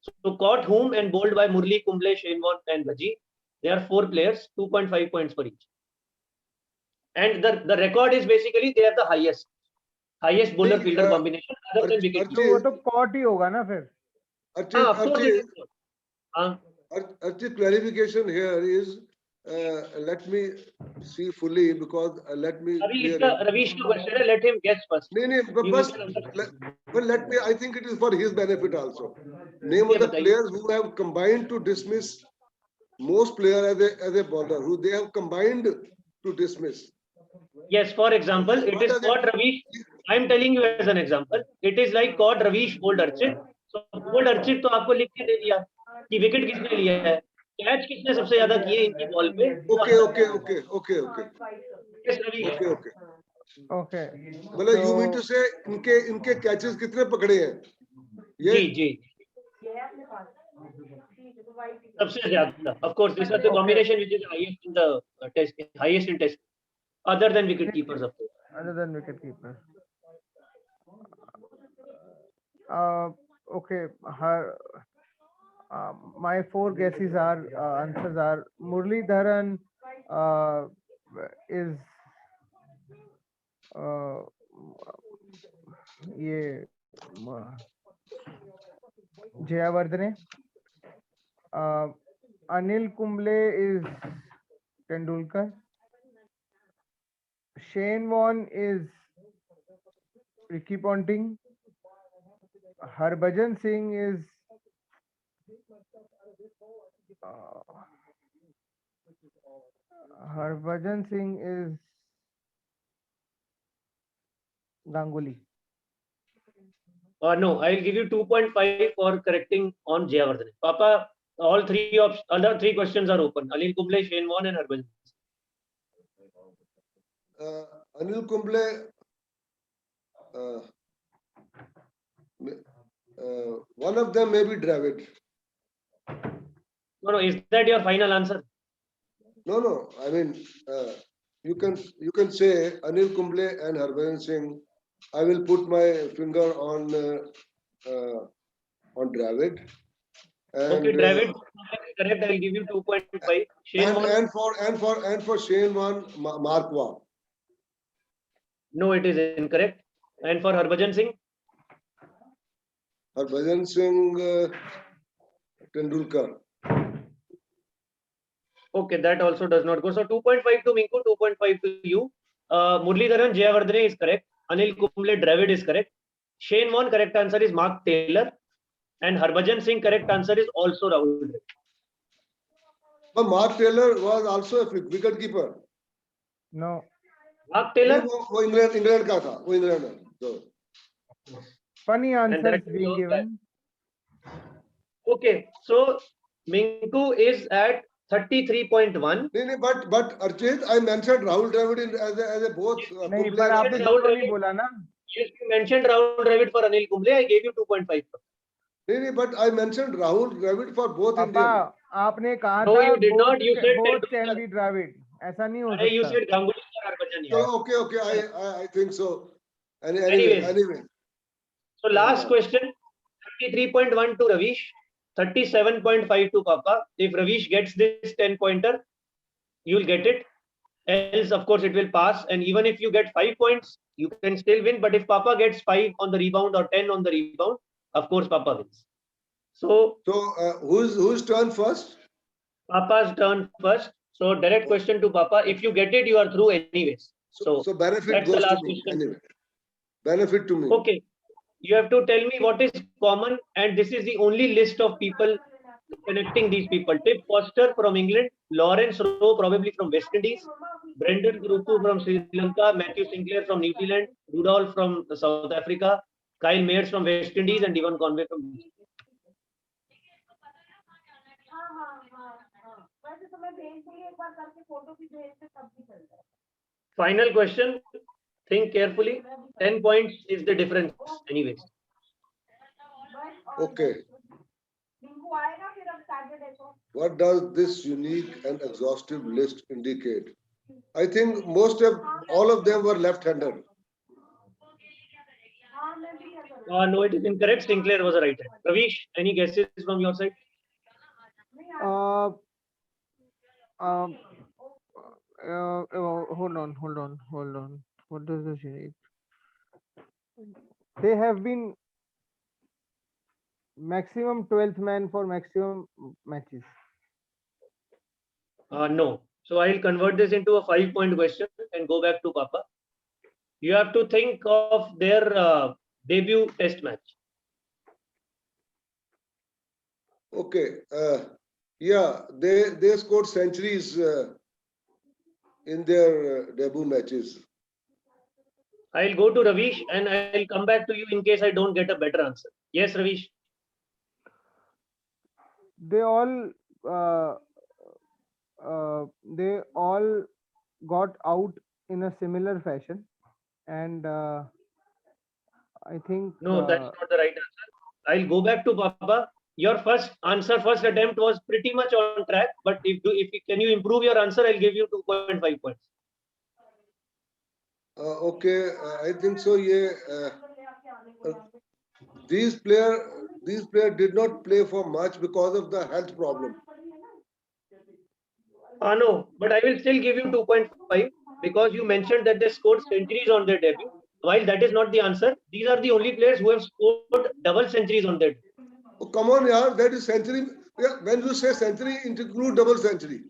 So caught whom and bowled by Murli, Kumble, Shane Warne, and Bhaji. They are 4 players, 2.5 points for each. And the record is basically they have the highest bowler See, fielder combination other than wicket. तो वो Archit, तो caught ही होगा ना फिर. Archit, Of course it Archit, is caught. हाँ, Archit, clarification here is, let me see fully because let me अभी clear इसका it. Ravish का क्वेश्चन है. Let him guess first. No, but You first, can understand. well, let me, I think it is for his benefit also. Name of ये the बताइए. players who have combined to dismiss most player as a bowler, who they have combined to dismiss. Yes, for example, it What is are they? caught Ravish. I am telling you as an example. It is like caught Ravish bold Archit. So bold Archit तो आपको लिख के दे दिया कि wicket किसने लिया है, catch किसने सबसे ज्यादा किए इनकी बॉल पे. Okay. Yes, Ravish. Okay. Okay. मतलब you mean So to say इनके catches कितने पकड़े हैं? जी ये जी सबसे ज्यादा. Of course, this is the okay. combination which is highest in the test, highest in test, other than wicket keepers of course. Other than wicket keeper. Okay. Her. My 4 guesses are answers are Muralidharan is uh, ये Jayawardene. Anil Kumble is Tendulkar. Shane Warne is Ricky Ponting. Harbhajan Singh is Harbhajan Singh is Ganguly. No, I'll give you 2.5 for correcting on Jayavardhan. Papa, other 3 questions are open. Anil Kumble, Shane Warne, and Harbhajan. Anil Kumble, one of them may be Dravid. No, is that your final answer? No. I mean, you can say Anil Kumble and Harbhajan Singh. I will put my finger on Dravid. And, Okay, Dravid correct. I'll give you 2.5. Shane Warne. and for Shane Warne, Markwa. No, it is incorrect. And for Harbhajan Singh. Harbhajan Singh, Tendulkar. Okay, that also does not go. So 2.5 to Minku, 2.5 to you. Muralidharan Jayavardhane is correct. Anil Kumble Dravid is correct. Shane Warne correct answer is Mark Taylor. And Harbhajan Singh correct answer is also Rahul Dravid. But Mark Taylor was also a wicket keeper. No. Mark नहीं Taylor. वो England का था, वो England में तो Funny And answers that being shows that. given. Okay, so Minku is at 33.1. नहीं but Archit, I mentioned Rahul Dravid as a both नहीं, good पर player. आपने Rahul दोनों नहीं Dravid. बोला ना. Yes, you mentioned Rahul Dravid for Anil Kumble. I gave you 2.5. नहीं but I mentioned Rahul Dravid for both पापा, Indian. आपने कहा No, था you did not. You said both can Tendulkar. be Dravid. ऐसा नहीं हो अरे, you सकता. said Ganguly और Harbhajan. So okay, I think so. Anyways. Anyway. So last question, 33.1 to Ravish, 37.5 to Papa. If Ravish gets this 10-pointer, you'll get it. Else, of course, it will pass. And even if you get 5 points, you can still win. But if Papa gets 5 on the rebound or 10 on the rebound, of course, Papa wins. So Whose turn first? Papa's turn first. So direct question to Papa. If you get it, you are through anyways. So benefit that's the goes to last me question. anyway. Benefit to me. Okay. You have to tell me what is common, and this is the only list of people connecting these people. Tip Foster from England, Lawrence Rowe probably from West Indies, Brendan Ruku from Sri Lanka, Matthew Sinclair from New Zealand, Rudolph from South Africa, Kyle Mayers from West Indies, and Devon Conway from New Zealand. Final question. Think carefully. 10 points is the difference anyways. Okay. What does this unique and exhaustive list indicate? I think all of them were left-handed. No, it is incorrect. Sinclair was a right hand. Ravish, any guesses from your side? Hold on. What does this unique? They have been maximum 12th man for maximum matches. No. So I'll convert this into a 5-point question and go back to Papa. You have to think of their debut test match. Okay. Yeah, they scored centuries in their debut matches. I'll go to Ravish and I'll come back to you in case I don't get a better answer. Yes, Ravish. They all got out in a similar fashion, and I think No, that's not the right answer. I'll go back to Papa. Your first attempt was pretty much on track, but can you improve your answer, I'll give you 2.5 points. Okay, I think so. Yeah, these players did not play for much because of the health problem. No, but I will still give you 2.5 because you mentioned that they scored centuries on their debut. While that is not the answer, these are the only players who have scored double centuries on their debut. Oh, come on, yaar, that is century. Yeah, when you say century, it includes double century.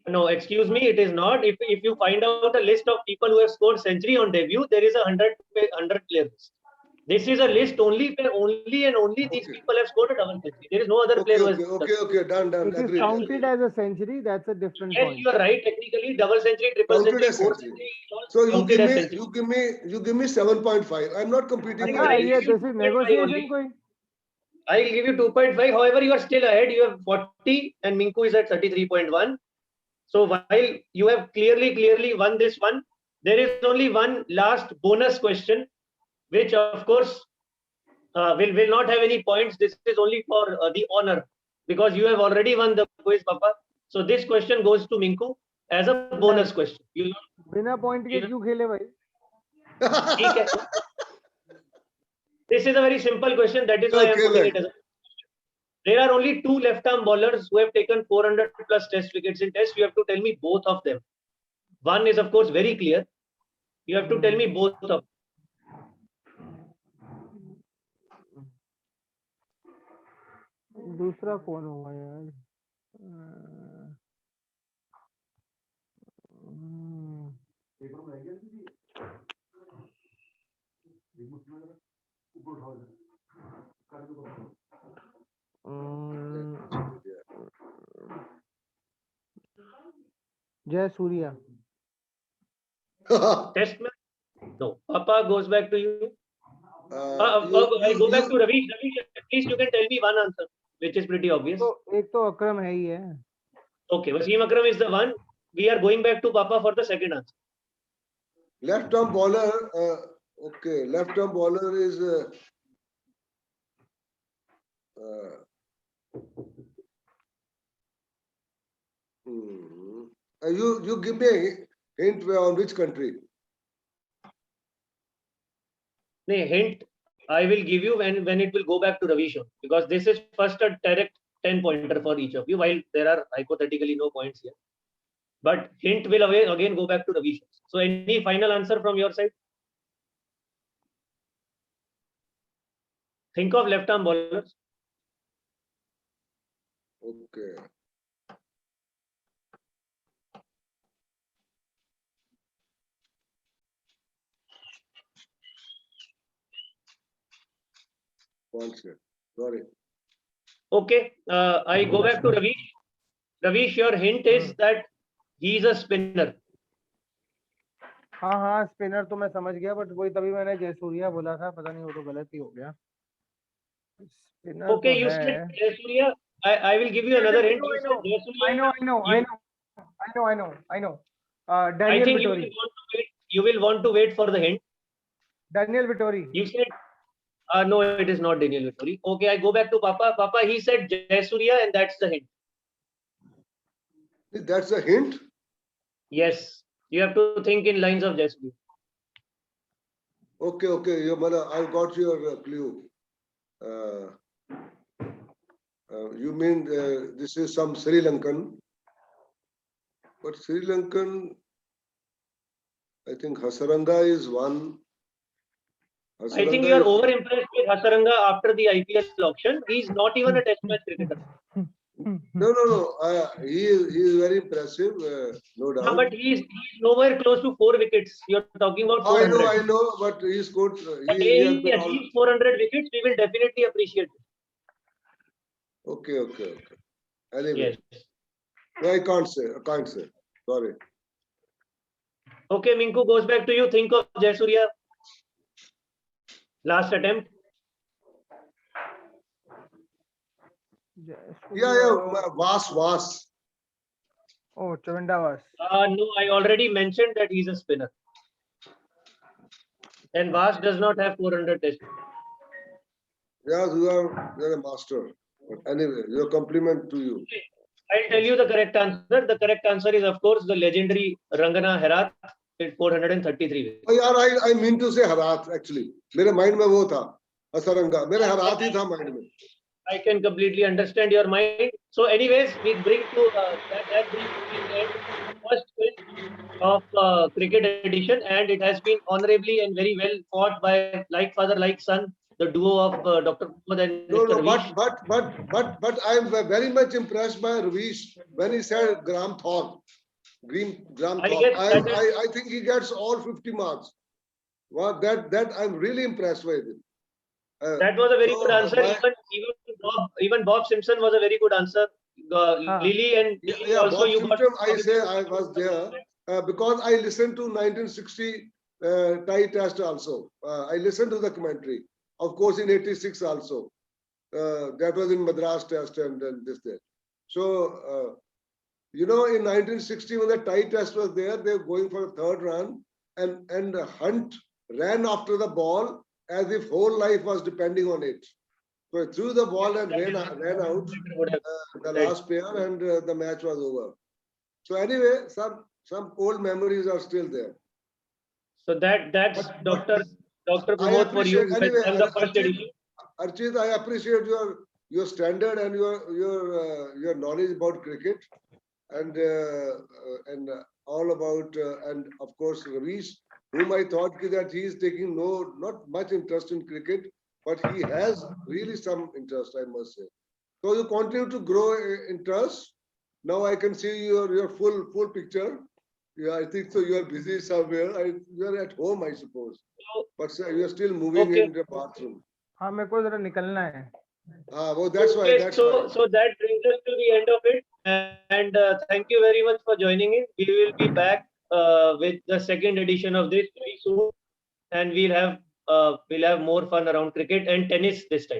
No, excuse me, it is not. If you find out a list of people who have scored century on debut, there is a 100 players. This is a list only these people have scored a double century. There is no other player who has done. Okay, done. It is Agreed. counted as a century. That's a different Yes, point. you are right. Technically, double century, triple Counted century, as four century. century. So you give me 7.5. I'm not competing. अच्छा, ये this is negotiation कोई? I'll give you 2.5. However, you are still ahead. You have 40 and Minku is at 33.1. So while you have clearly won this one, there is only one last bonus question, which of course will not have any points. This is only for the honor because you have already won the quiz, Papa. So this question goes to Minku as a bonus question. बिना point के क्यों खेले भाई? ठीक है. This is a very simple question. That is why I am putting it as a question. There are only 2 left-arm bowlers who have taken 400 plus test wickets in test. You have to tell me both of them. One is of course very clear. You have to tell me both of them. दूसरा कौन होगा यार? जय Surya. Test match? No. Papa goes back to you. I go back to you Ravish. Ravish, at least you can tell me one answer, which is pretty obvious. तो एक तो अकरम है ही है. Okay, Wasim Akram is the one. We are going back to Papa for the second answer. left arm bowler. Okay, left arm bowler is. You give me a hint on which country? No, hint I will give you when it will go back to Ravish, because this is first a direct 10 pointer for each of you, while there are hypothetically no points here. But hint will again go back to Ravish. So any final answer from your side? Think of left arm bowlers. Okay. One second. Sorry. Okay, I go back to Ravish. Ravish, your hint is that he is a spinner. हाँ हाँ spinner तो मैं समझ गया, but वही तभी मैंने जयसूर्या बोला था, पता नहीं वो तो गलत ही हो गया. स्पिनर Okay, तो you है. said Jayasuriya. I will give you another hint. You said Jayasuriya. I know. I Daniel think Vittori. you will want to wait for the hint. Daniel Vittori. You said no, it is not Daniel Vittori. Okay, I go back to Papa. Papa, he said Jayasuriya, and that's the hint. That's a hint. Yes, you have to think in lines of Jayasuriya. Okay, I got your clue. You mean this is some Sri Lankan? But Sri Lankan, I think Hasaranga is one. I think you are over impressed with Hasaranga after the IPL auction. He is not even a test match cricketer. No. He is very impressive, no doubt. No, but he is nowhere close to 4 wickets. You are talking about 400. I know, but he scored. The day he achieves 400 wickets, we will definitely appreciate it. Okay. Anyway, Yes. no, I can't say. Sorry. Okay, Minku goes back to you. Think of Jayasuriya. Last attempt. Vas. Oh, Chavanda Vas. No, I already mentioned that he's a spinner. And Vas does not have 400 test. Yeah, you are a master. But anyway, your compliment to you. Okay. I'll tell you the correct answer. The correct answer is, of course, the legendary Rangana Herat with 433 wickets. Oh, yeah, I mean to say Herat actually. मेरे mind में वो था Hasaranga. मेरे Herat ही था mind में. I can completely understand your mind. So, anyways, we bring to that brings to the end first quiz of cricket edition, and it has been honorably and very well fought by like father, like son, the duo of Dr. Pramod and Mr. Ravish. But I'm very much impressed by Ravish when he said Gram Thorpe. I think he gets all 50 marks. Well, that I'm really impressed with him. That was a very good answer. Even Bob Simpson was a very good answer. Lily and Lily also Bob you Simpson, got. I say I was there because I listened to 1960 tie test also. I listened to the commentary. Of course, in 86 also. That was in Madras test and this there. So, in 1960 when the tie test was there, they were going for a third run and Hunt ran after the ball as if whole life was depending on it. So he threw the ball and ran out the last pair and the match was over. So anyway, some old memories are still there. So that's Dr. Pramod for you. Anyway, And the first edition. Archit, I appreciate your standard and your knowledge about cricket and all about and of course Ravish, whom I thought that he is taking not much interest in cricket, but he has really some interest, I must say. So you continue to grow interest. Now I can see your full picture. Yeah, I think so. You are busy somewhere. You are at home, I suppose. But you are still moving in the bathroom. हाँ मेरे को जरा निकलना है. Well, that's why. So that brings us to the end of it. And thank you very much for joining in. We will be back with the second edition of this very soon, and we'll have more fun around cricket and tennis this time.